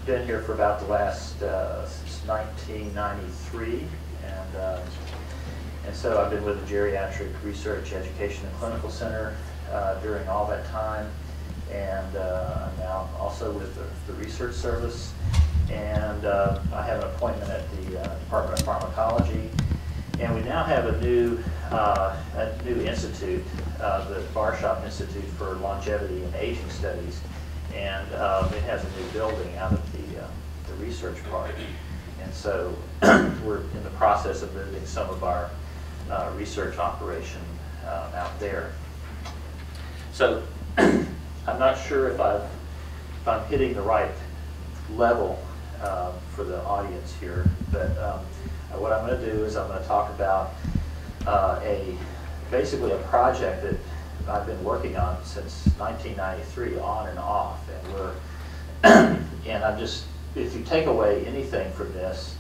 been here for about the last since 1993, and so I've been with the Geriatric Research, Education, and Clinical Center during all that time, and I'm now also with the Research Service, and I have an appointment at the Department of Pharmacology, and we now have a new institute, the Barshop Institute for Longevity and Aging Studies, and it has a new building out of the research part, and so we're in the process of moving some of our research operation out there. So I'm not sure if I'm hitting the right level for the audience here, but what I'm going to do is I'm going to talk about basically a project that I've been working on since 1993, on and off, and we're and I'm just, if you take away anything from this,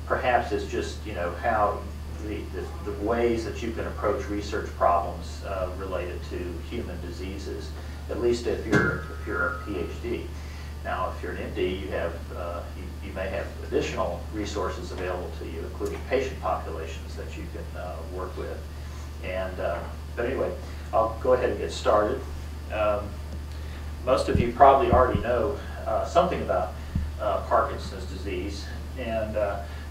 perhaps it's just, you know, how the ways that you can approach research problems related to human diseases, at least if you're a PhD. Now, if you're an MD, you have you may have additional resources available to you, including patient populations that you can work with. And but anyway, I'll go ahead and get started. Most of you probably already know something about Parkinson's disease, and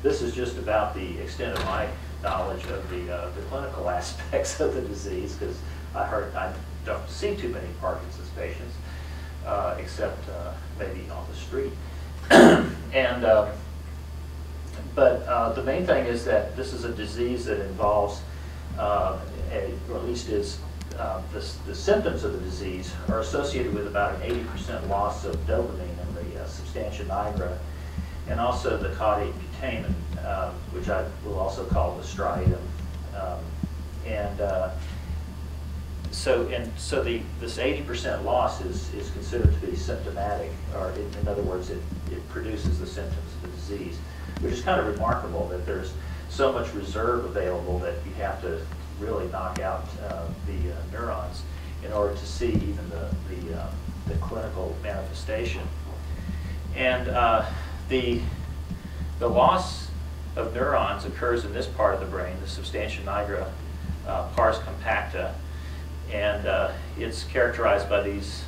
this is just about the extent of my knowledge of the clinical aspects of the disease, because I don't see too many Parkinson's patients, except maybe on the street. And but the main thing is that this is a disease that involves, or at least is, the symptoms of the disease are associated with about an 80% loss of dopamine in the substantia nigra, and also the caudate putamen, which I will also call the striatum. So this 80% loss is considered to be symptomatic, or in other words, it produces the symptoms of the disease, which is kind of remarkable that there's so much reserve available that you have to really knock out the neurons in order to see even the clinical manifestation. And the loss of neurons occurs in this part of the brain, the substantia nigra pars compacta, and it's characterized by these,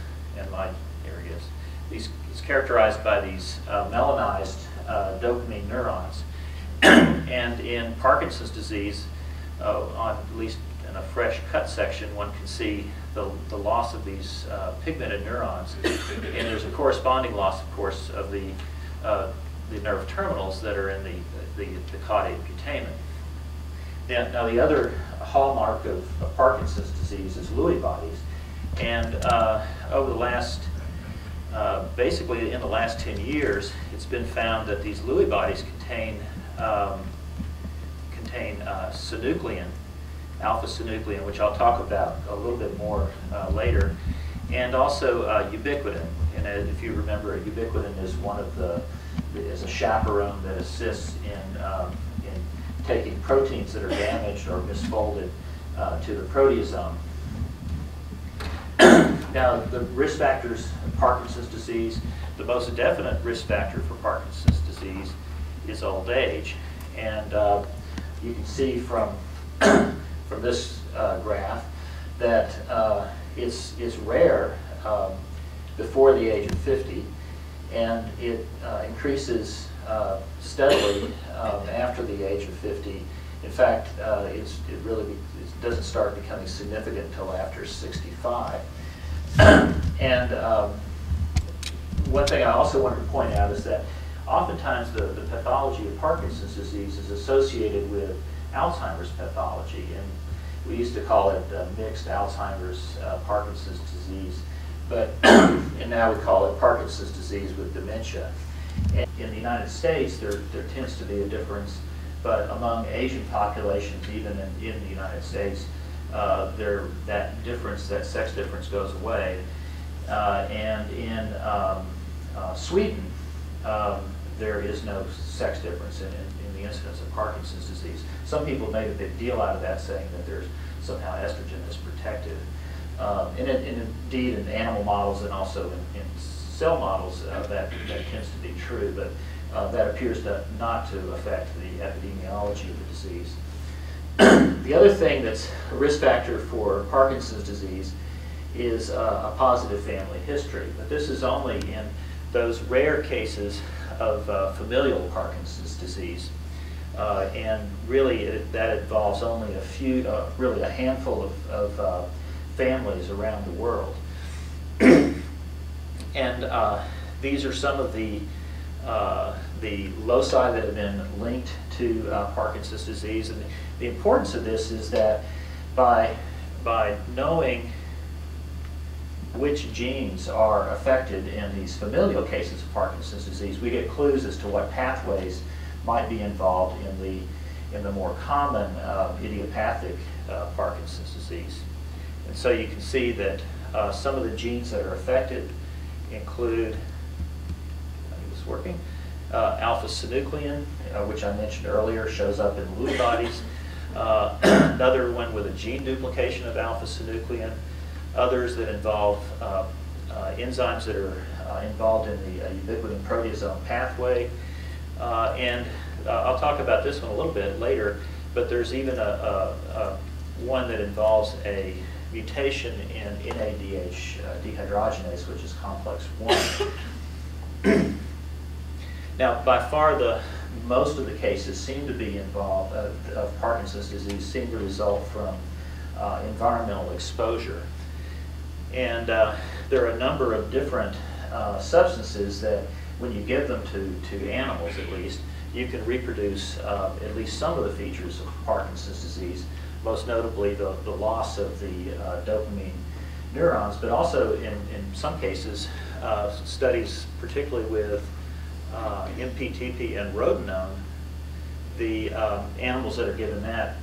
it's characterized by these melanized dopamine neurons. And in Parkinson's disease, on at least in a fresh cut section, one can see the loss of these pigmented neurons, and there's a corresponding loss, of course, of the nerve terminals that are in the caudate putamen. Now the other hallmark of Parkinson's disease is Lewy bodies, and over the last, basically in the last 10 years, it's been found that these Lewy bodies contain synuclein, alpha-synuclein, which I'll talk about a little bit more later, and also ubiquitin. And if you remember, ubiquitin is is a chaperone that assists in taking proteins that are damaged or misfolded to the proteasome. Now, the risk factors of Parkinson's disease, the most definite risk factor for Parkinson's disease is old age. And you can see from this graph that it's rare before the age of 50, and it increases steadily after the age of 50. In fact, it doesn't start becoming significant until after 65. And one thing I also wanted to point out is that oftentimes the pathology of Parkinson's disease is associated with Alzheimer's pathology, and we used to call it mixed Alzheimer's Parkinson's disease, but and now we call it Parkinson's disease with dementia. And in the United States, there tends to be a difference, but among Asian populations, even in the United States, that sex difference goes away. And in Sweden, there is no sex difference in the incidence of Parkinson's disease. Some people made a big deal out of that, saying that there's somehow estrogen is protective. And indeed, in animal models and also in cell models, that tends to be true, but that appears not to affect the epidemiology of the disease. The other thing that's a risk factor for Parkinson's disease is a positive family history, but this is only in those rare cases of familial Parkinson's disease. And really that involves only a few, really a handful of families around the world. And these are some of the loci that have been linked to Parkinson's disease. And the importance of this is that by knowing which genes are affected in these familial cases of Parkinson's disease, we get clues as to what pathways might be involved in the more common idiopathic Parkinson's disease. And so you can see that some of the genes that are affected include, I think it's working, alpha-synuclein, which I mentioned earlier, shows up in Lewy bodies. Another one with a gene duplication of alpha-synuclein. Others that involve enzymes that are involved in the ubiquitin proteasome pathway. And I'll talk about this one a little bit later, but there's even one that involves a mutation in NADH dehydrogenase, which is complex 1. Now, by far most of the cases seem to be involved, of Parkinson's disease, seem to result from environmental exposure. And there are a number of different substances that, when you give them to animals at least, you can reproduce at least some of the features of Parkinson's disease, most notably the loss of the dopamine neurons, but also in some cases, studies particularly with MPTP and rotenone, the animals that are given that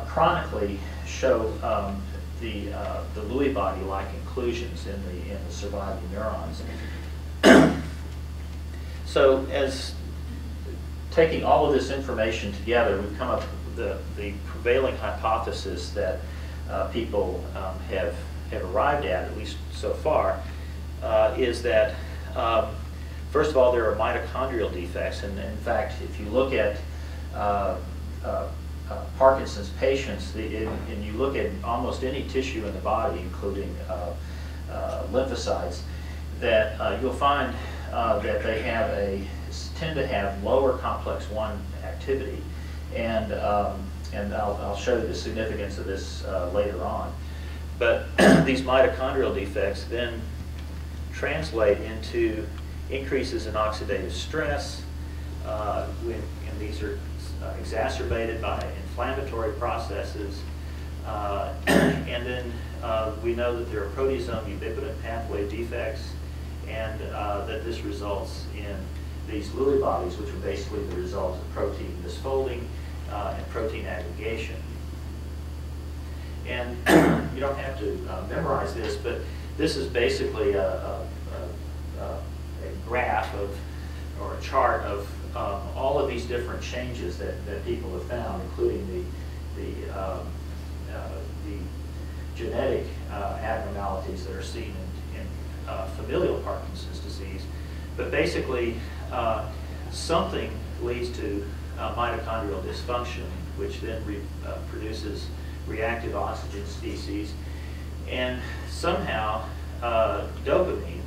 chronically show the Lewy body-like inclusions in the surviving neurons. So, as taking all of this information together, we've come up with the prevailing hypothesis that people have arrived at least so far, is that first of all, there are mitochondrial defects, and in fact, if you look at Parkinson's patients, and you look at almost any tissue in the body, including lymphocytes, that you'll find that they tend to have lower complex 1 activity, and I'll show you the significance of this later on. But these mitochondrial defects then translate into increases in oxidative stress, and these are exacerbated by inflammatory processes, and then we know that there are proteasome ubiquitin pathway defects, and that this results in these Lewy bodies, which are basically the result of protein misfolding and protein aggregation. And you don't have to memorize this, but this is basically a graph or a chart of all of these different changes that people have found, including the genetic abnormalities that are seen in familial Parkinson's disease. But basically, something leads to mitochondrial dysfunction, which then produces reactive oxygen species, and somehow dopamine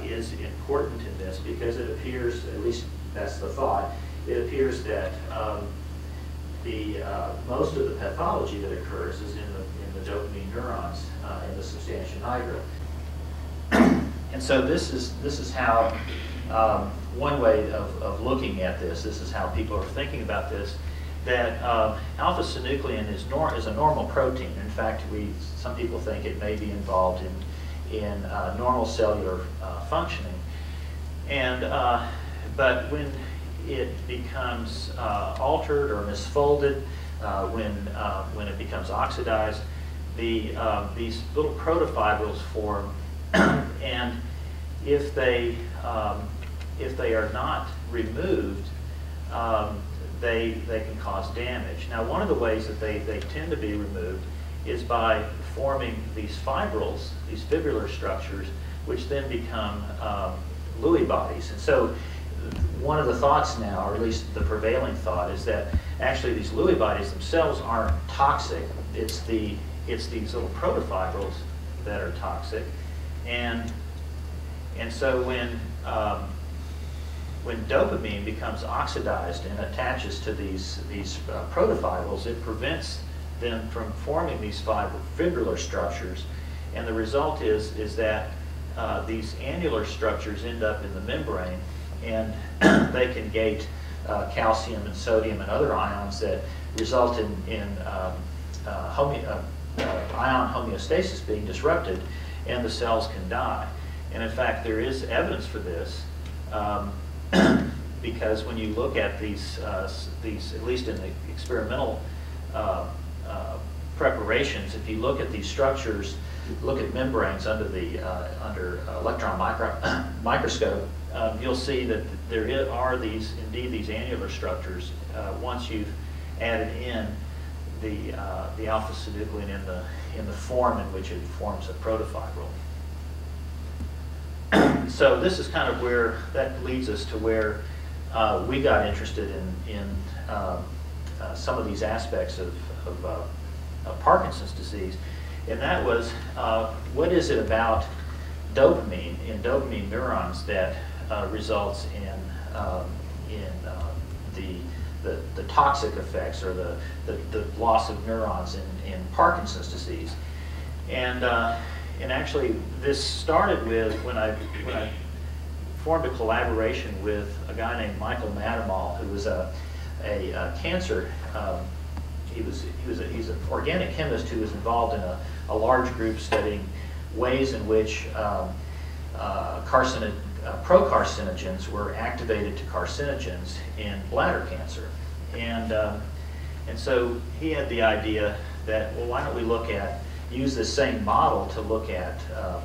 is important in this, because it appears, at least that's the thought, it appears that most of the pathology that occurs is in the dopamine neurons in the substantia nigra. And so this is how one way of looking at this is how people are thinking about this, that alpha-synuclein is a normal protein. In fact, some people think it may be involved in normal cellular functioning. And but when it becomes altered or misfolded, when it becomes oxidized, these little protofibrils form, and if they are not removed, they can cause damage. Now, one of the ways that they tend to be removed is by forming these fibrils, these fibrillar structures, which then become Lewy bodies. And so one of the thoughts now, or at least the prevailing thought, is that actually these Lewy bodies themselves aren't toxic. It's these little protofibrils that are toxic. And so when dopamine becomes oxidized and attaches to these protofibrils, it prevents them from forming these fibrillar structures. And the result is that these annular structures end up in the membrane, and they can gate calcium and sodium and other ions that result in ion homeostasis being disrupted, and the cells can die. And in fact, there is evidence for this, because when you look at these, at least in the experimental preparations, if you look at these structures, look at membranes under the under electron microscope, you'll see that there are these annular structures once you've added in the alpha-synuclein in the form in which it forms a protofibril. So this is kind of where that leads us to where we got interested in some of these aspects of Parkinson's disease, and that was what is it about dopamine in dopamine neurons that results in the toxic effects or the loss of neurons in Parkinson's disease. And actually, this started with when I formed a collaboration with a guy named Michael Matamal, who was a cancer. He's an organic chemist who was involved in a large group studying ways in which procarcinogens were activated to carcinogens in bladder cancer. And so he had the idea that, well, why don't we use this same model to look at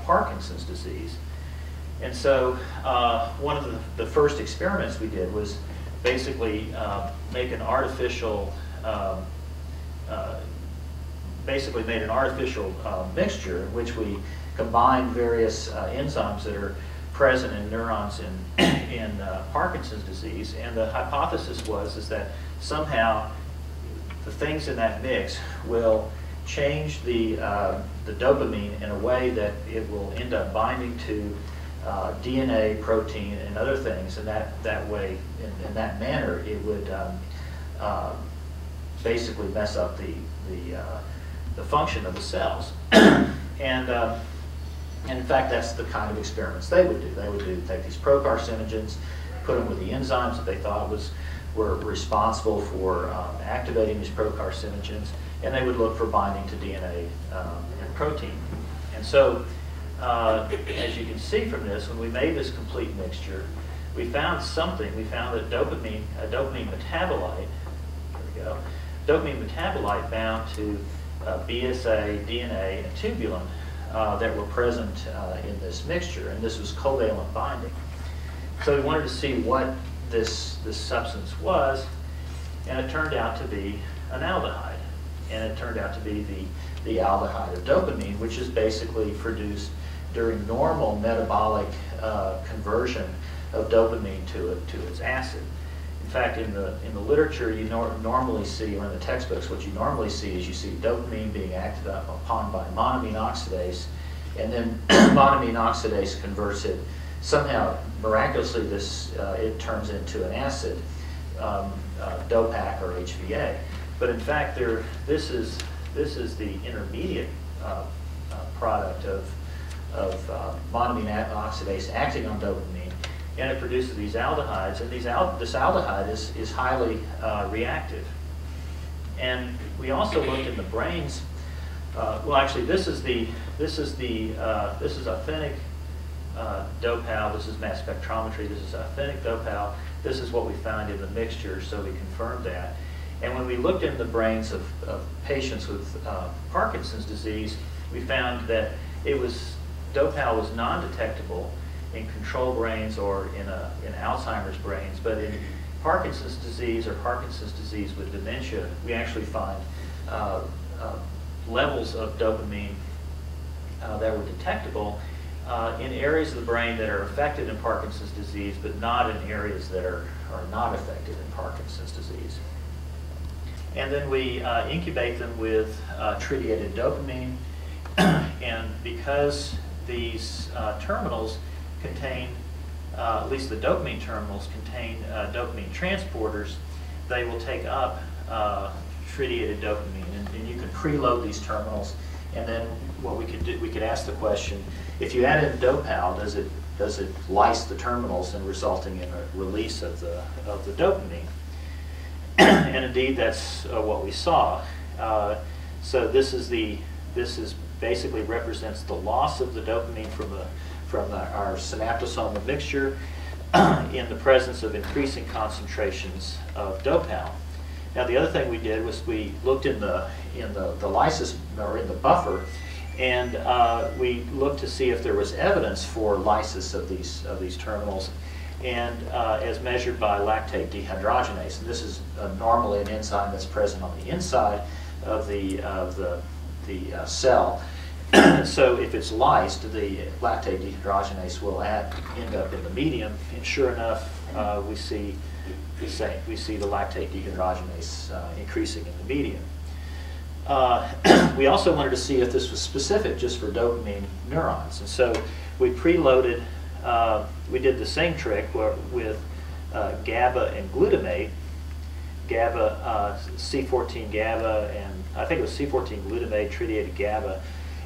Parkinson's disease. And so one of the first experiments we did was basically make an artificial, made an artificial mixture in which we combined various enzymes that are present in neurons in Parkinson's disease. And the hypothesis is that somehow the things in that mix will change the dopamine in a way that it will end up binding to DNA, protein, and other things, and that way, in that manner, it would basically mess up the function of the cells. And in fact, that's the kind of experiments they would do. They would take these procarcinogens, put them with the enzymes that they thought were responsible for activating these procarcinogens, and they would look for binding to DNA and protein. And so, as you can see from this, when we made this complete mixture, we found something. We found that a dopamine metabolite, there we go, dopamine metabolite bound to BSA, DNA, and tubulin that were present in this mixture, and this was covalent binding. So we wanted to see what this substance was, and it turned out to be an aldehyde. And it turned out to be the aldehyde of dopamine, which is basically produced during normal metabolic conversion of dopamine to its acid. In fact, in the literature, you normally see, or in the textbooks, what you normally see is you see dopamine being acted upon by monoamine oxidase, and then monoamine oxidase converts it. Somehow, miraculously, it turns into an acid, Dopac or HVA. But in fact, this is the intermediate product of monoamine oxidase acting on dopamine, and it produces these aldehydes. And this aldehyde is highly reactive. And we also looked in the brains. Well, actually, this is authentic Dopal. This is mass spectrometry. This is authentic Dopal. This is what we found in the mixture, so we confirmed that. And when we looked in the brains of patients with Parkinson's disease, we found that Dopal was non-detectable in control brains or in Alzheimer's brains, but in Parkinson's disease or Parkinson's disease with dementia, we actually find levels of dopamine that were detectable, in areas of the brain that are affected in Parkinson's disease, but not in areas that are not affected in Parkinson's disease. And then we incubate them with tritiated dopamine, and because these terminals contain, at least the dopamine terminals contain dopamine transporters, they will take up tritiated dopamine, and you can preload these terminals. And then what we could do, we could ask the question: if you add in Dopal, does it lyse the terminals and resulting in a release of the dopamine? And indeed, that's what we saw. So this is basically represents the loss of the dopamine from our synaptosomal mixture in the presence of increasing concentrations of Dopal. Now, the other thing we did was we looked in the lysis, or in the buffer, and we looked to see if there was evidence for lysis of these terminals, and as measured by lactate dehydrogenase. And this is normally an enzyme that's present on the inside of the cell. So if it's lysed, the lactate dehydrogenase will end up in the medium, and sure enough, we see the lactate dehydrogenase increasing in the medium. We also wanted to see if this was specific just for dopamine neurons, and so we preloaded. We did the same trick with GABA and glutamate. GABA, C14 GABA, and I think it was C14 glutamate, tritiated GABA.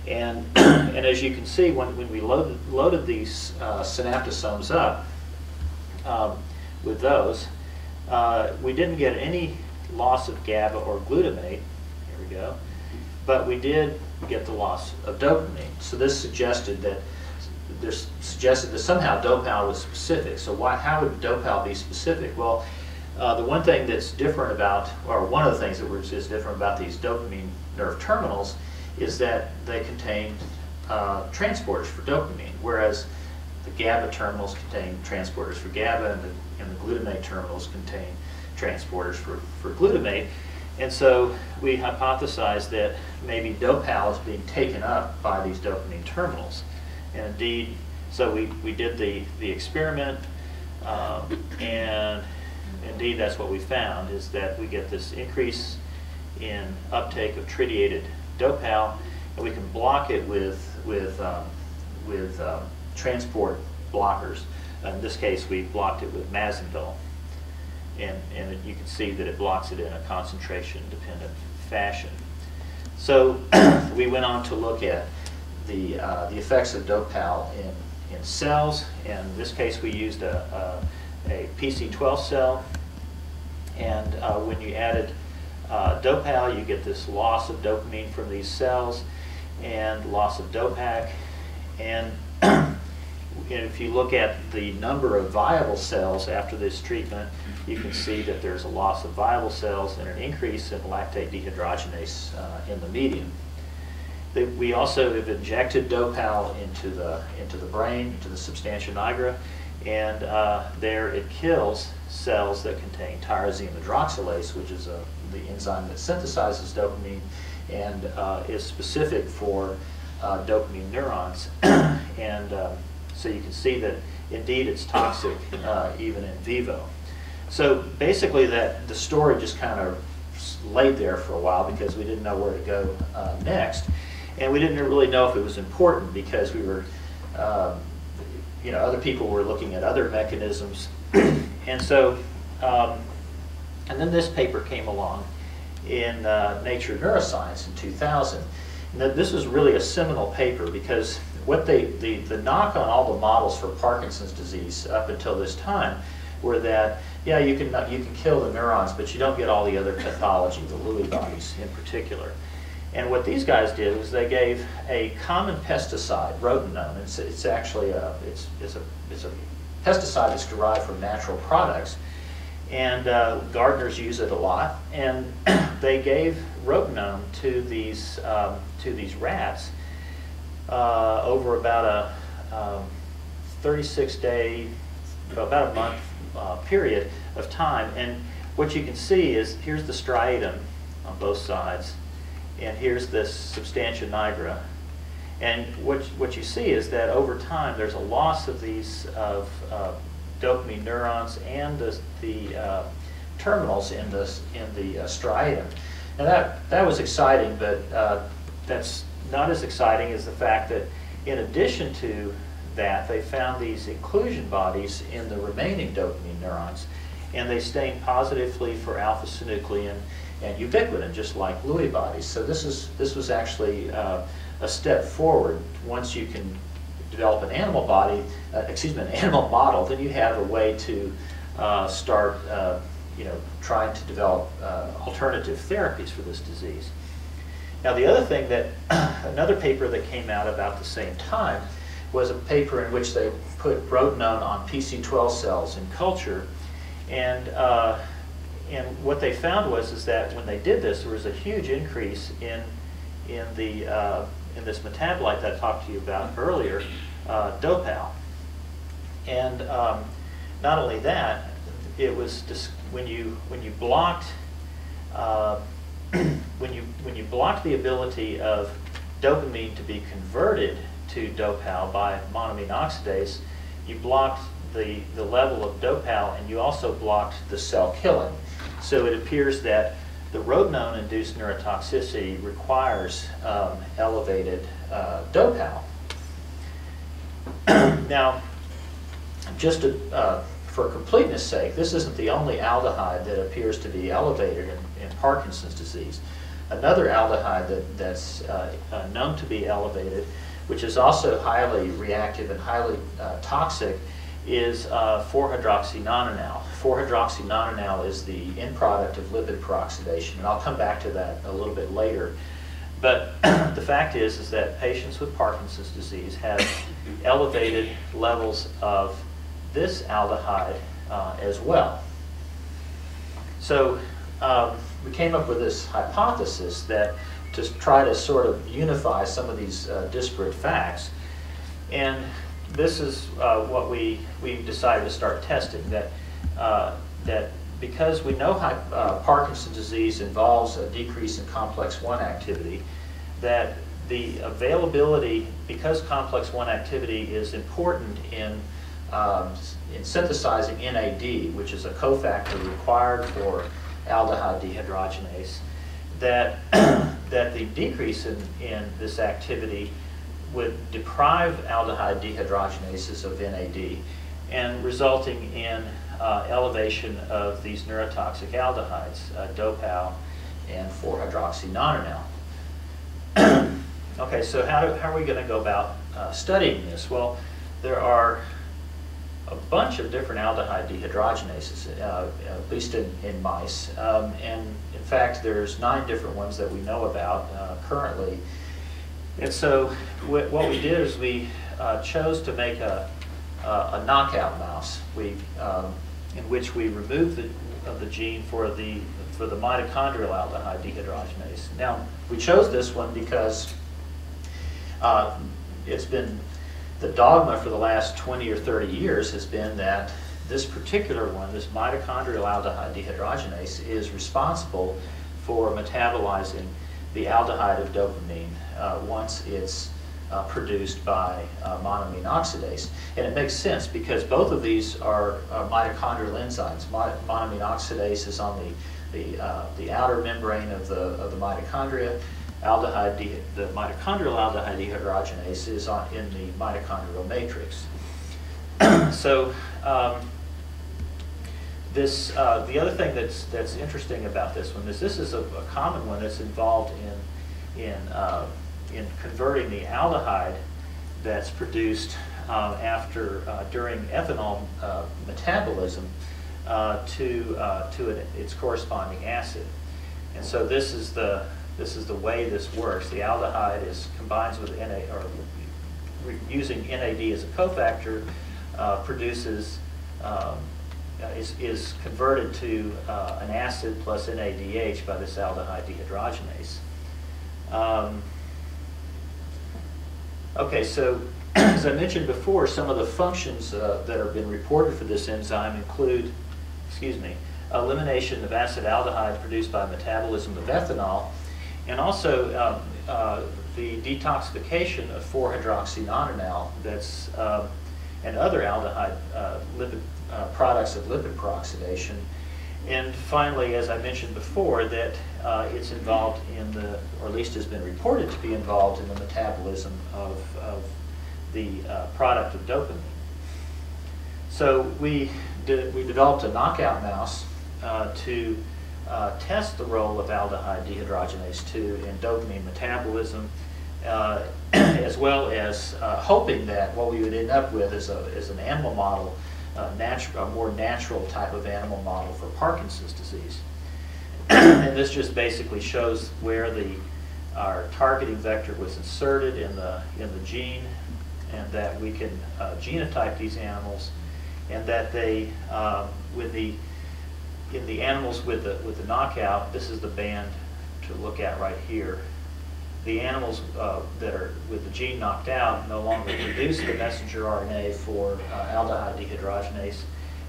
And as you can see, when we loaded these synaptosomes up with those, we didn't get any loss of GABA or glutamate. Here we go. But we did get the loss of dopamine. So this suggested that somehow Dopal was specific. So how would Dopal be specific? Well, the one thing that's different about, or one of the things that is different about these dopamine nerve terminals is that they contain transporters for dopamine, whereas the GABA terminals contain transporters for GABA, and the glutamate terminals contain transporters for glutamate. And so we hypothesized that maybe Dopal is being taken up by these dopamine terminals. And indeed, so we did the experiment, and indeed that's what we found, is that we get this increase in uptake of tritiated Dopal, and we can block it with transport blockers. In this case, we blocked it with Mazindol, and you can see that it blocks it in a concentration-dependent fashion. So we went on to look at the effects of Dopal in cells. And in this case, we used a PC12 cell, and when you added Dopal, you get this loss of dopamine from these cells and loss of Dopac. And if you look at the number of viable cells after this treatment, you can see that there's a loss of viable cells and an increase in lactate dehydrogenase in the medium. We also have injected Dopal into the brain, into the substantia nigra, and there it kills cells that contain tyrosine hydroxylase, which is the enzyme that synthesizes dopamine and is specific for dopamine neurons. And so you can see that indeed it's toxic even in vivo. So basically the story just kind of laid there for a while because we didn't know where to go next. And we didn't really know if it was important because we were, other people were looking at other mechanisms. And so, and then this paper came along in Nature Neuroscience in 2000. And this was really a seminal paper because what the knock on all the models for Parkinson's disease up until this time were that, yeah, you can kill the neurons, but you don't get all the other pathology, the Lewy bodies in particular. And what these guys did was they gave a common pesticide, rotenone. It's actually a pesticide that's derived from natural products, and gardeners use it a lot. And they gave rotenone to these rats over about a 36-day, about a month period of time. And what you can see is here's the striatum on both sides, and here's this substantia nigra, And what you see is that over time there's a loss of these dopamine neurons and the terminals in the striatum. Now that was exciting, but that's not as exciting as the fact that in addition to that, they found these inclusion bodies in the remaining dopamine neurons, and they stain positively for alpha-synuclein and ubiquitin, just like Lewy bodies. So this was actually a step forward. Once you can develop an animal body, an animal model, then you have a way to start, trying to develop alternative therapies for this disease. Now, the other thing that another paper that came out about the same time was a paper in which they put rotenone on PC12 cells in culture, and what they found was that when they did this, there was a huge increase in this metabolite that I talked to you about earlier, Dopal. And not only that, it was just when you blocked when you blocked the ability of dopamine to be converted to Dopal by monoamine oxidase, you blocked the level of Dopal, and you also blocked the cell killing. So it appears that the rotenone-induced neurotoxicity requires elevated Dopal. Now, just for completeness sake, this isn't the only aldehyde that appears to be elevated in Parkinson's disease. Another aldehyde that's known to be elevated, which is also highly reactive and highly toxic, is 4-hydroxynonenal. 4-hydroxynonenal is the end product of lipid peroxidation, and I'll come back to that a little bit later. But the fact is that patients with Parkinson's disease have elevated levels of this aldehyde as well. So we came up with this hypothesis that to try to sort of unify some of these disparate facts, and this is what we decided to start testing, that because we know Parkinson's disease involves a decrease in complex 1 activity, that the availability, because complex 1 activity is important in synthesizing NAD, which is a cofactor required for aldehyde dehydrogenase, that the decrease in this activity would deprive aldehyde dehydrogenases of NAD, and resulting in elevation of these neurotoxic aldehydes, Dopal and 4-hydroxynonenal. Okay, so how are we going to go about studying this? Well, there are a bunch of different aldehyde dehydrogenases, at least in mice, and in fact there's 9 different ones that we know about currently. And so what we did is we chose to make a knockout mouse, in which we removed the gene for the mitochondrial aldehyde dehydrogenase. Now, we chose this one because it's been the dogma for the last 20 or 30 years has been that this particular one, this mitochondrial aldehyde dehydrogenase, is responsible for metabolizing the aldehyde of dopamine once it's produced by monoamine oxidase. And it makes sense because both of these are mitochondrial enzymes. Monoamine oxidase is on the outer membrane of the mitochondria. The mitochondrial aldehyde dehydrogenase is in the mitochondrial matrix. So the other thing that's interesting about this one is this is a common one that's involved in converting the aldehyde that's produced during ethanol metabolism to its corresponding acid. And so this is the way this works. The aldehyde combines with NAD, or using NAD as a cofactor, is converted to an acid plus NADH by this aldehyde dehydrogenase. Okay, so as I mentioned before, some of the functions that have been reported for this enzyme include, elimination of acetaldehyde produced by metabolism of ethanol, and also the detoxification of 4-hydroxynonenal that's and other aldehyde lipid products of lipid peroxidation. And finally, as I mentioned before, that it's involved in the, or at least has been reported to be involved in the metabolism of the product of dopamine. So we developed a knockout mouse to test the role of aldehyde dehydrogenase 2 in dopamine metabolism, as well as hoping that what we would end up with is an animal model, a more natural type of animal model for Parkinson's disease. And this just basically shows where our targeting vector was inserted in the gene, and that we can genotype these animals, and that they, in the animals with the knockout, this is the band to look at right here. The animals that are with the gene knocked out no longer produce the messenger RNA for aldehyde dehydrogenase,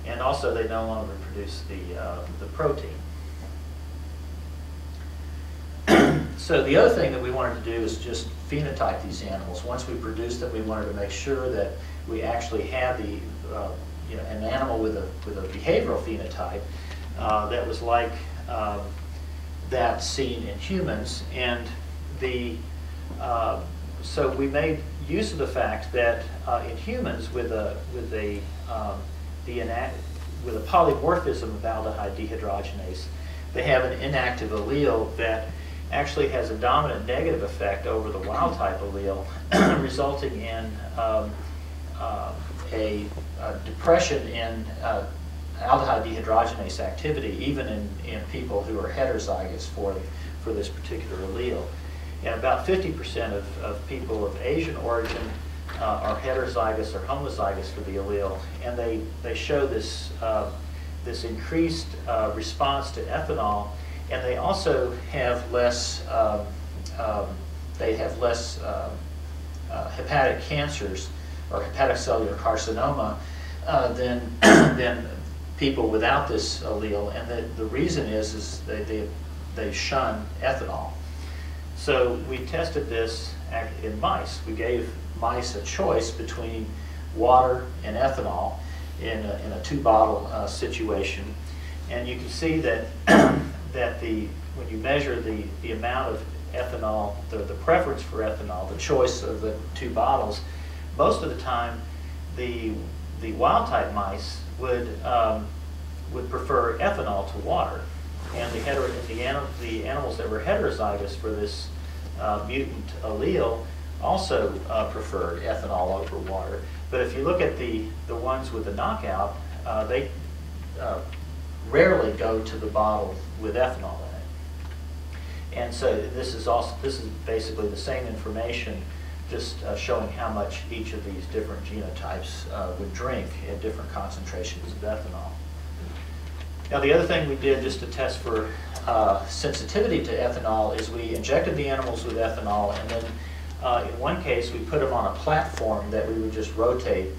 and also they no longer produce the protein. So the other thing that we wanted to do is just phenotype these animals. Once we produced them, we wanted to make sure that we actually had an animal with a behavioral phenotype that was like that seen in humans. And so we made use of the fact that in humans with a polymorphism of aldehyde dehydrogenase, they have an inactive allele that actually has a dominant negative effect over the wild type allele, resulting in a depression in aldehyde dehydrogenase activity, even in people who are heterozygous for this particular allele. And about 50% of people of Asian origin are heterozygous or homozygous for the allele, and they show this increased response to ethanol, and they also have less hepatic cancers or hepatocellular carcinoma than people without this allele, and the reason is they shun ethanol. So we tested this in mice. We gave mice a choice between water and ethanol in a 2-bottle situation, and you can see that when you measure the amount of ethanol, the preference for ethanol, the choice of the 2 bottles, most of the time the wild-type mice would prefer ethanol to water, and the animals that were heterozygous for this mutant allele also preferred ethanol over water. But if you look at the ones with the knockout, they rarely go to the bottle with ethanol in it. And so this is basically the same information, just showing how much each of these different genotypes would drink at different concentrations of ethanol. Now the other thing we did just to test for sensitivity to ethanol is we injected the animals with ethanol, and then in one case we put them on a platform that we would just rotate.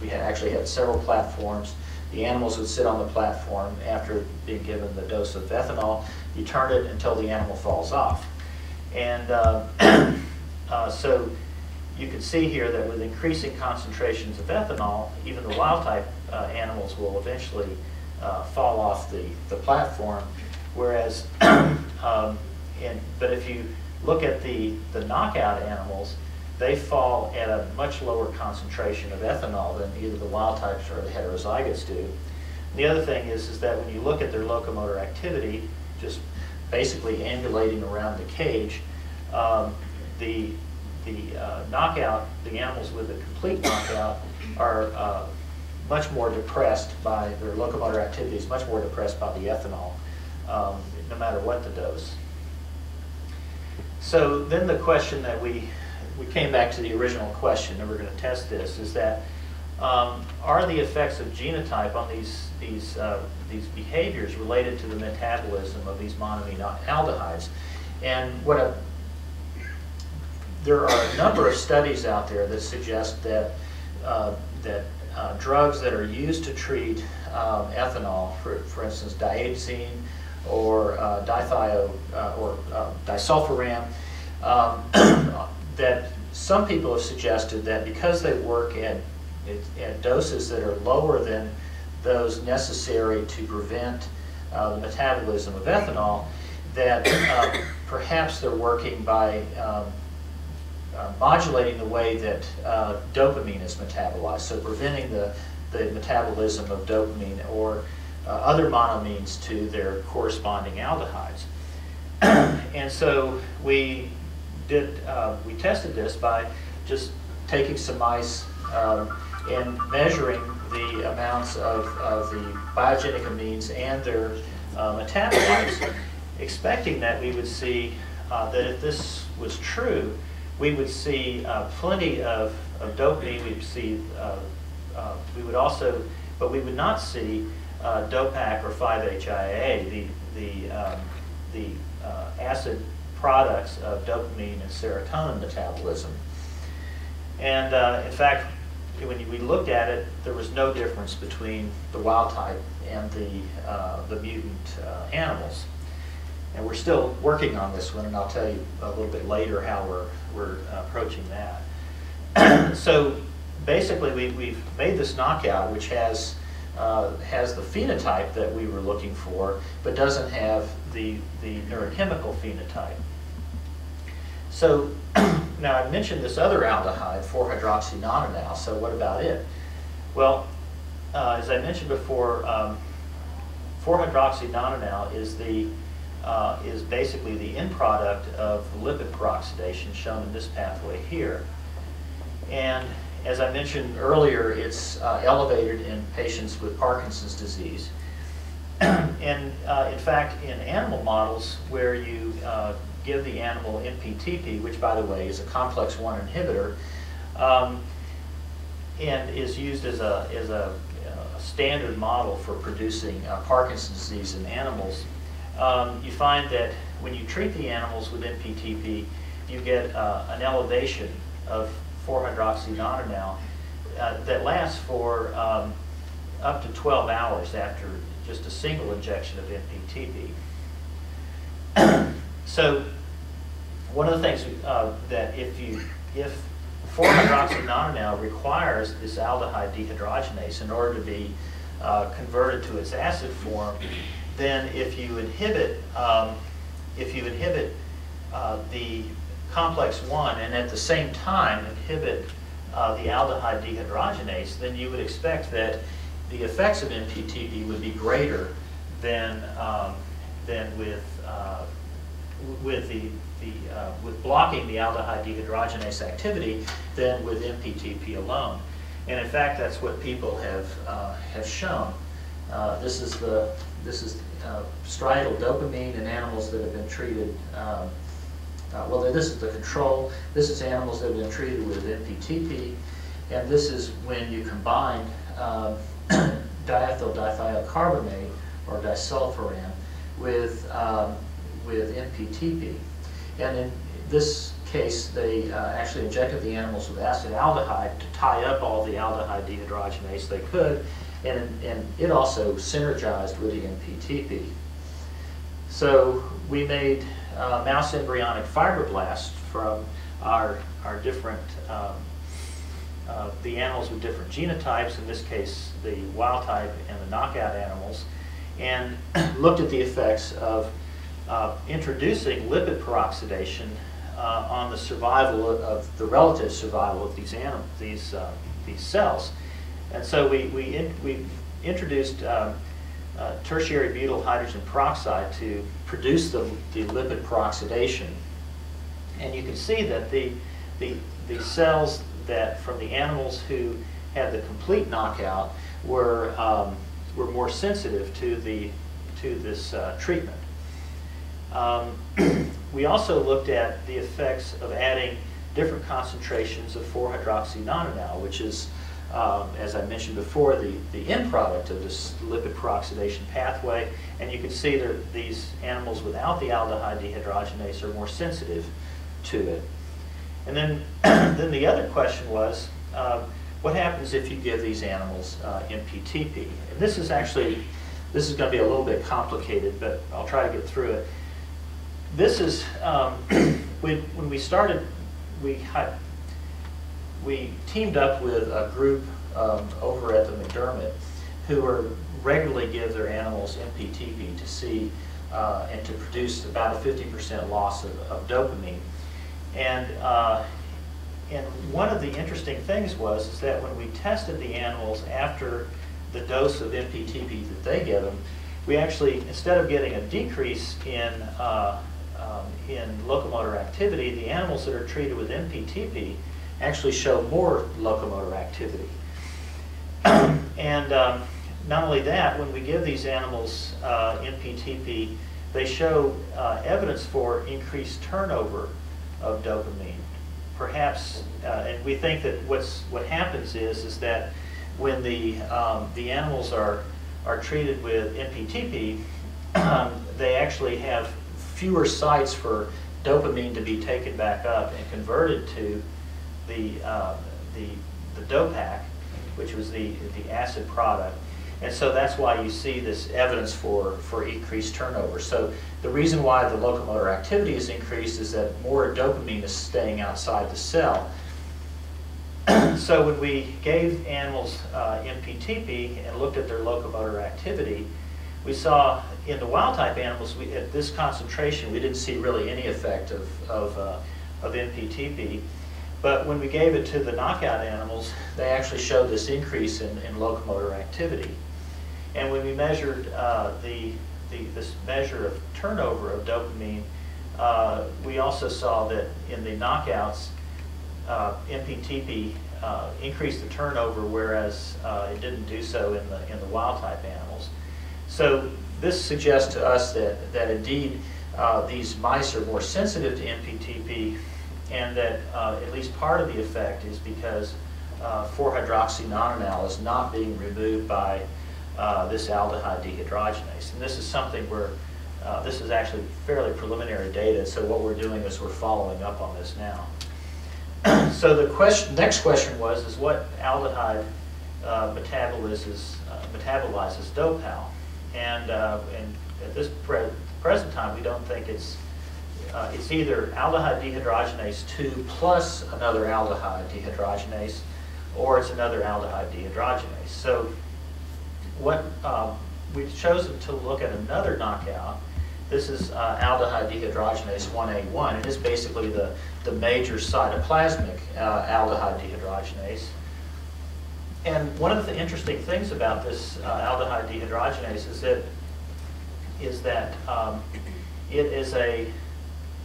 We actually had several platforms. The animals would sit on the platform after being given the dose of ethanol. You turn it until the animal falls off. And so you can see here that with increasing concentrations of ethanol, even the wild-type animals will eventually fall off the platform. Whereas, but if you look at the knockout animals, they fall at a much lower concentration of ethanol than either the wild types or the heterozygotes do. The other thing is that when you look at their locomotor activity, just basically ambulating around the cage, the knockout, the animals with a complete knockout are much more depressed by their locomotor activities, much more depressed by the ethanol, no matter what the dose. So then the question that we came back to the original question, and we're going to test this, is that are the effects of genotype on these behaviors related to the metabolism of these monoamine aldehydes? And there are a number of studies out there that suggest that drugs that are used to treat ethanol, for instance, diazine or disulfiram, that some people have suggested that because they work at doses that are lower than those necessary to prevent the metabolism of ethanol, that perhaps they're working by modulating the way that dopamine is metabolized, so preventing the metabolism of dopamine or other monoamines to their corresponding aldehydes. And so we tested this by just taking some mice and measuring the amounts of the biogenic amines and their metabolites, expecting that we would see that if this was true, we would see plenty of dopamine. We'd see, we would also, but we would not see DOPAC or 5-HIAA, the acid products of dopamine and serotonin metabolism. And in fact, when we looked at it, there was no difference between the wild type and the mutant animals. And we're still working on this one, and I'll tell you a little bit later how we're approaching that. So basically, we've made this knockout, which has the phenotype that we were looking for, but doesn't have the neurochemical phenotype. So now I mentioned this other aldehyde, 4-hydroxynonenal. So what about it? Well, as I mentioned before, 4-hydroxynonenal is basically the end product of lipid peroxidation, shown in this pathway here. And as I mentioned earlier, it's elevated in patients with Parkinson's disease. And in fact, in animal models where you give the animal MPTP, which by the way is a complex 1 inhibitor, and is used as a standard model for producing Parkinson's disease in animals, you find that when you treat the animals with MPTP, you get an elevation of 4-hydroxynonenal that lasts for up to 12 hours after just a single injection of MPTP. So one of the things that if 4-hydroxynonenal requires this aldehyde dehydrogenase in order to be converted to its acid form, then if you inhibit the complex 1 and at the same time inhibit the aldehyde dehydrogenase, then you would expect that the effects of MPTP would be greater than with blocking the aldehyde dehydrogenase activity than with MPTP alone. And in fact, that's what people have shown. This is striatal dopamine in animals that have been treated. Well, this is the control. This is animals that have been treated with MPTP, and this is when you combine diethyl dithiocarbamate or disulfiram with MPTP. And in this case, they actually injected the animals with acetaldehyde to tie up all the aldehyde dehydrogenase they could, and it also synergized with the MPTP. So we made mouse embryonic fibroblasts from our different, the animals with different genotypes, in this case the wild type and the knockout animals, and looked at the effects of introducing lipid peroxidation on the survival of the relative survival of these cells. And so we introduced tertiary butyl hydrogen peroxide to produce the lipid peroxidation. And you can see that the cells that from the animals who had the complete knockout were more sensitive to this treatment. We also looked at the effects of adding different concentrations of 4-hydroxynonenal, which is, as I mentioned before, the end product of this lipid peroxidation pathway. And you can see that these animals without the aldehyde dehydrogenase are more sensitive to it. And then, then the other question was, what happens if you give these animals MPTP? And this is going to be a little bit complicated, but I'll try to get through it. this is, when we started, we teamed up with a group over at the McDermott who regularly give their animals MPTP to see and to produce about a 50% loss of dopamine. And one of the interesting things is that when we tested the animals after the dose of MPTP that they give them, we actually, instead of getting a decrease in locomotor activity, the animals that are treated with MPTP actually show more locomotor activity. And not only that, when we give these animals MPTP, they show evidence for increased turnover of dopamine. Perhaps, and we think that what happens is that when the animals are treated with MPTP, they actually have fewer sites for dopamine to be taken back up and converted to the Dopac, which was the acid product. And so that's why you see this evidence for increased turnover. So the reason why the locomotor activity is increased is that more dopamine is staying outside the cell. So when we gave animals MPTP and looked at their locomotor activity, we saw in the wild-type animals, at this concentration, we didn't see really any effect of MPTP. But when we gave it to the knockout animals, they actually showed this increase in locomotor activity. And when we measured this measure of turnover of dopamine, we also saw that in the knockouts, MPTP increased the turnover, whereas it didn't do so in the wild-type animals. So this suggests to us that indeed these mice are more sensitive to MPTP, and that at least part of the effect is because 4-hydroxynonenal is not being removed by this aldehyde dehydrogenase. And this is something where this is actually fairly preliminary data, so what we're doing is we're following up on this now. So the next question is what aldehyde metabolizes Dopal? And at this present time, we don't think it's either aldehyde dehydrogenase 2 plus another aldehyde dehydrogenase, or it's another aldehyde dehydrogenase. So what we've chosen to look at another knockout. This is aldehyde dehydrogenase 1A1. It is basically the major cytoplasmic aldehyde dehydrogenase. And one of the interesting things about this aldehyde dehydrogenase is that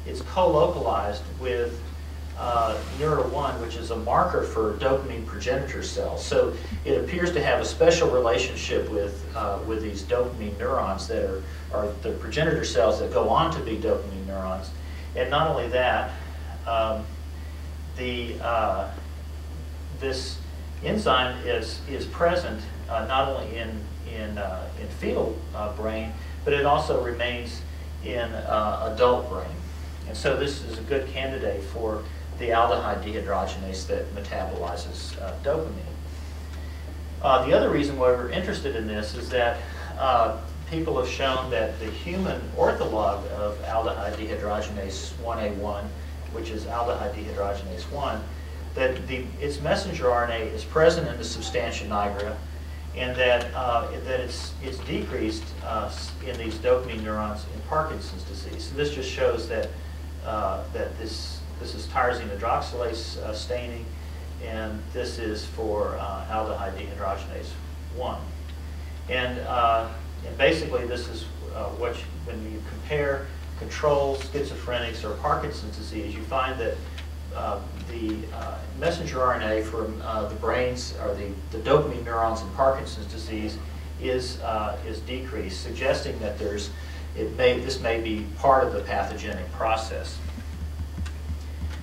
it's co-localized with Neuro1, which is a marker for dopamine progenitor cells. So it appears to have a special relationship with these dopamine neurons that are the progenitor cells that go on to be dopamine neurons. And not only that, this enzyme is present not only in fetal brain, but it also remains in adult brain. And so this is a good candidate for the aldehyde dehydrogenase that metabolizes dopamine. The other reason why we're interested in this is that people have shown that the human ortholog of aldehyde dehydrogenase 1A1, which is aldehyde dehydrogenase 1, that its messenger RNA is present in the substantia nigra, and that it's decreased in these dopamine neurons in Parkinson's disease. So this just shows that this is tyrosine hydroxylase staining, and this is for aldehyde dehydrogenase 1. And basically this is when you compare control schizophrenics or Parkinson's disease, you find that the messenger RNA from the brains or the dopamine neurons in Parkinson's disease is decreased, suggesting that this may be part of the pathogenic process.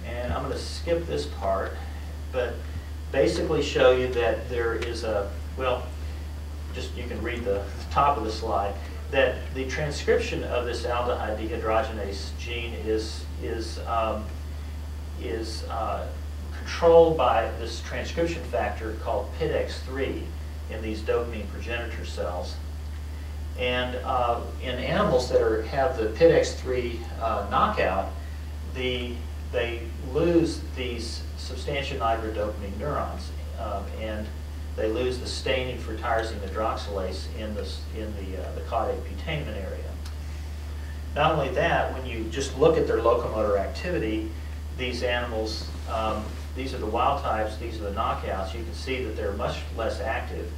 And I'm going to skip this part, but basically show you that there is you can read the top of the slide, that the transcription of this aldehyde dehydrogenase gene is controlled by this transcription factor called PIDX3 in these dopamine progenitor cells. And in animals that have the PIDX3 knockout, they lose these substantia nigra dopamine neurons, and they lose the staining for tyrosine hydroxylase in the caudate putamen area. Not only that, when you just look at their locomotor activity, these animals, these are the wild types, these are the knockouts, you can see that they're much less active.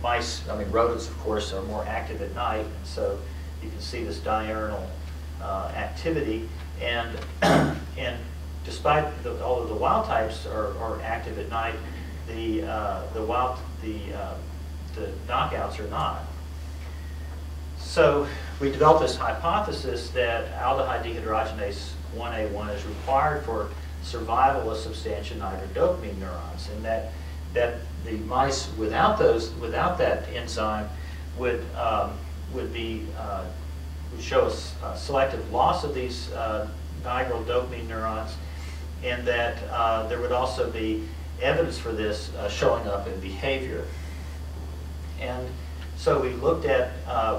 Mice, rodents, of course, are more active at night, and so you can see this diurnal activity. And despite although the wild types are active at night, the knockouts are not. So we developed this hypothesis that aldehyde dehydrogenase 1A1 is required for survival of substantia nigra dopamine neurons, and that the mice without that enzyme would show a selective loss of these nigral dopamine neurons, and that there would also be evidence for this showing up in behavior. And so we looked at,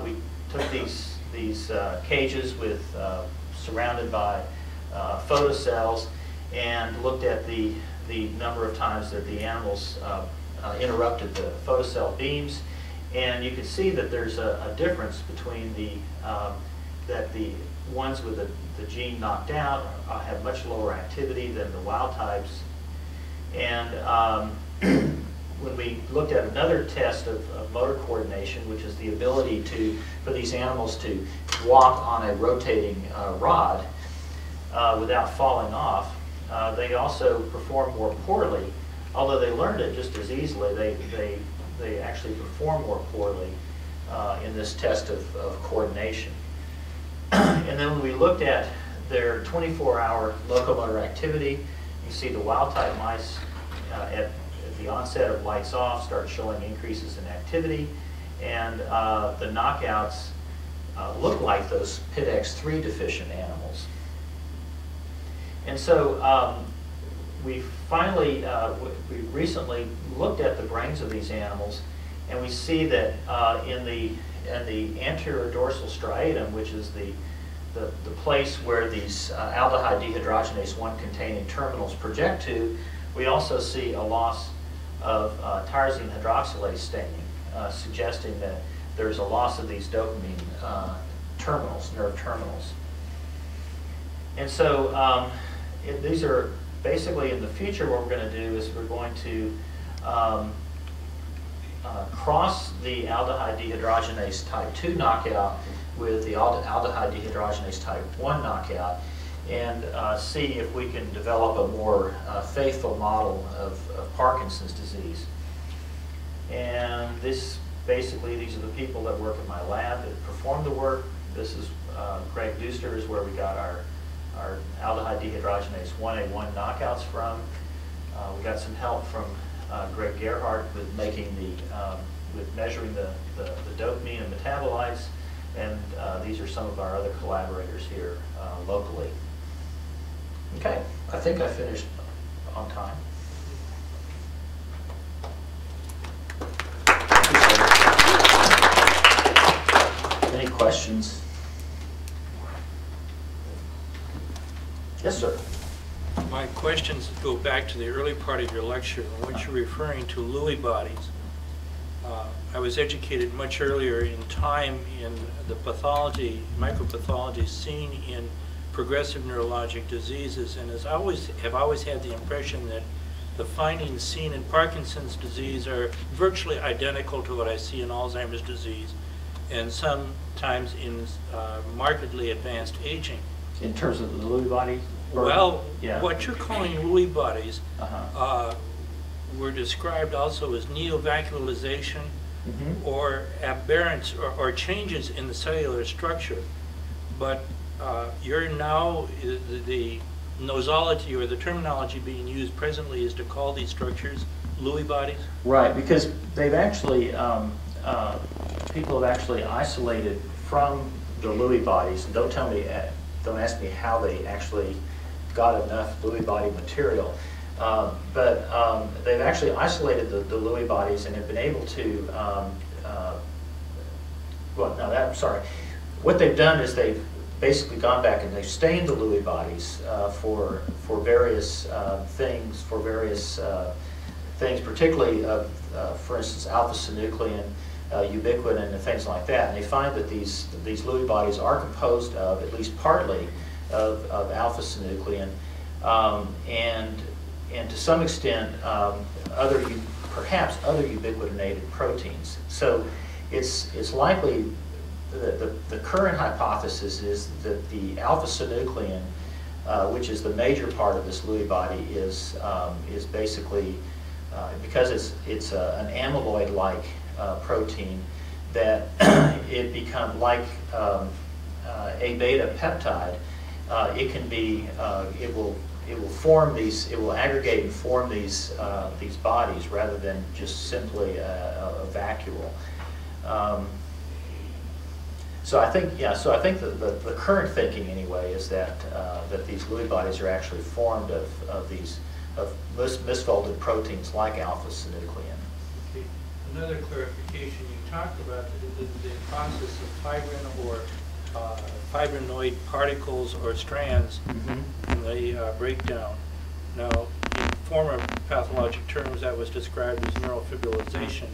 we took these cages with surrounded by photocells and looked at the number of times that the animals interrupted the photocell beams, and you can see that there's a difference between that the ones with the gene knocked out have much lower activity than the wild types. And when we looked at another test of motor coordination, which is the ability for these animals to walk on a rotating rod without falling off, they also perform more poorly. Although they learned it just as easily, they actually perform more poorly in this test of coordination. And then when we looked at their 24-hour locomotor activity, you see the wild-type mice at the onset of lights off start showing increases in activity, and the knockouts look like those PIDX3 deficient animals. And so we finally, we recently looked at the brains of these animals, and we see that in the anterior dorsal striatum, which is the place where these aldehyde dehydrogenase 1 containing terminals project to, we also see a loss of tyrosine hydroxylase staining, suggesting that there's a loss of these dopamine terminals, nerve terminals. And so these are basically, in the future, what we're going to do is we're going to cross the aldehyde dehydrogenase type 2 knockout with the aldehyde dehydrogenase type 1 knockout, and see if we can develop a more faithful model of Parkinson's disease. And basically, these are the people that work in my lab that perform the work. This is Greg Duster is where we got our aldehyde dehydrogenase 1A1 knockouts from. We got some help from Greg Gerhardt with measuring the dopamine and metabolites, and these are some of our other collaborators here locally. Okay, I think I finished on time. Any questions? Yes, sir. My questions go back to the early part of your lecture, in which you're referring to Lewy bodies. I was educated much earlier in time in the pathology, micropathology seen in progressive neurologic diseases, and have always had the impression that the findings seen in Parkinson's disease are virtually identical to what I see in Alzheimer's disease, and sometimes in markedly advanced aging. In terms of the Lewy body? Well, yeah. What you're calling Lewy bodies were described also as neovascularization or aberrance or changes in the cellular structure. But you're now, the nosology or the terminology being used presently is to call these structures Lewy bodies? Right, because they've actually, people have actually isolated from the Lewy bodies. And don't ask me how they actually got enough Lewy body material. But they've actually isolated the Lewy bodies and have been able to well, no, that, I'm sorry. What they've done is they've basically gone back and they've stained the Lewy bodies for various things, particularly for instance, alpha-synuclein, ubiquitin, and things like that. And they find that these Lewy bodies are composed of, at least partly, of alpha-synuclein, and to some extent perhaps other ubiquitinated proteins. So it's likely the current hypothesis is that the alpha-synuclein, which is the major part of this Lewy body, is basically because it's an amyloid-like protein, that it becomes like a beta peptide. It can be it will form these, it will aggregate and form these bodies rather than just simply a vacuole. So I think the current thinking anyway is that these Lewy bodies are actually formed of misfolded proteins like alpha-synuclein. Okay. Another clarification, you talked about the process of fibrin or fibrinoid particles or strands in the breakdown. Now, in former pathologic terms, that was described as neurofibrillation.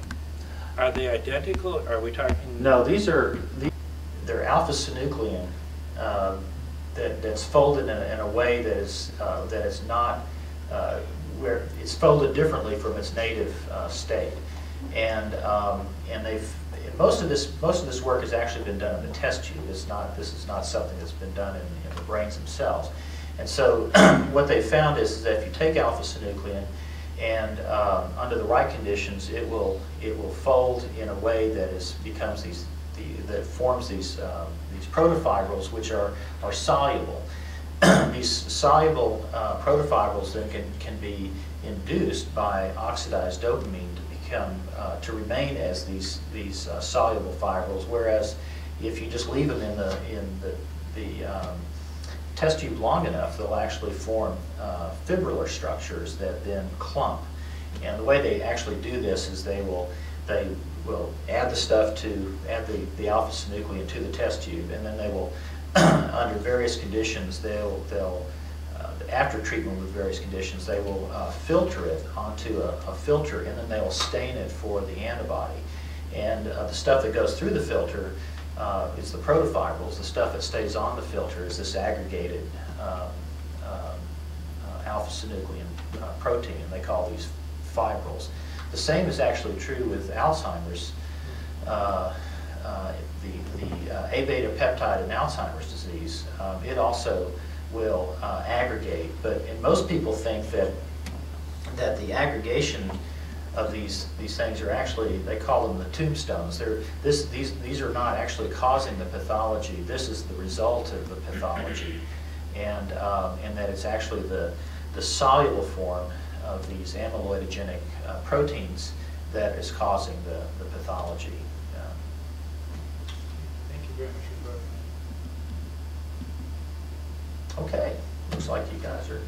Are they identical? Are we talking? No, they're alpha-synuclein that's folded in a way that is not where it's folded differently from its native state, and most of this work has actually been done in the test tube. This is not something that's been done in the brains themselves. And so what they found is that if you take alpha-synuclein and under the right conditions, it will fold in a way that that forms these protofibrils, which are soluble. These soluble protofibrils then can be induced by oxidized dopamine to remain as these soluble fibrils. Whereas if you just leave them in the test tube long enough, they'll actually form fibrillar structures that then clump. And the way they actually do this is they will add the alpha-synuclein to the test tube, and then they will, under various conditions, after treatment with various conditions, they will filter it onto a filter, and then they will stain it for the antibody. And the stuff that goes through the filter is the protofibrils. The stuff that stays on the filter is this aggregated alpha-synuclein protein, and they call these fibrils. The same is actually true with Alzheimer's. The A-beta peptide in Alzheimer's disease, it also will aggregate, and most people think that the aggregation of these things are actually, they call them the tombstones. These are not actually causing the pathology. This is the result of the pathology, and that it's actually the soluble form of these amyloidogenic proteins that is causing the pathology. Thank you very much for clarifying. Okay, looks like you guys are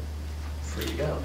free to go.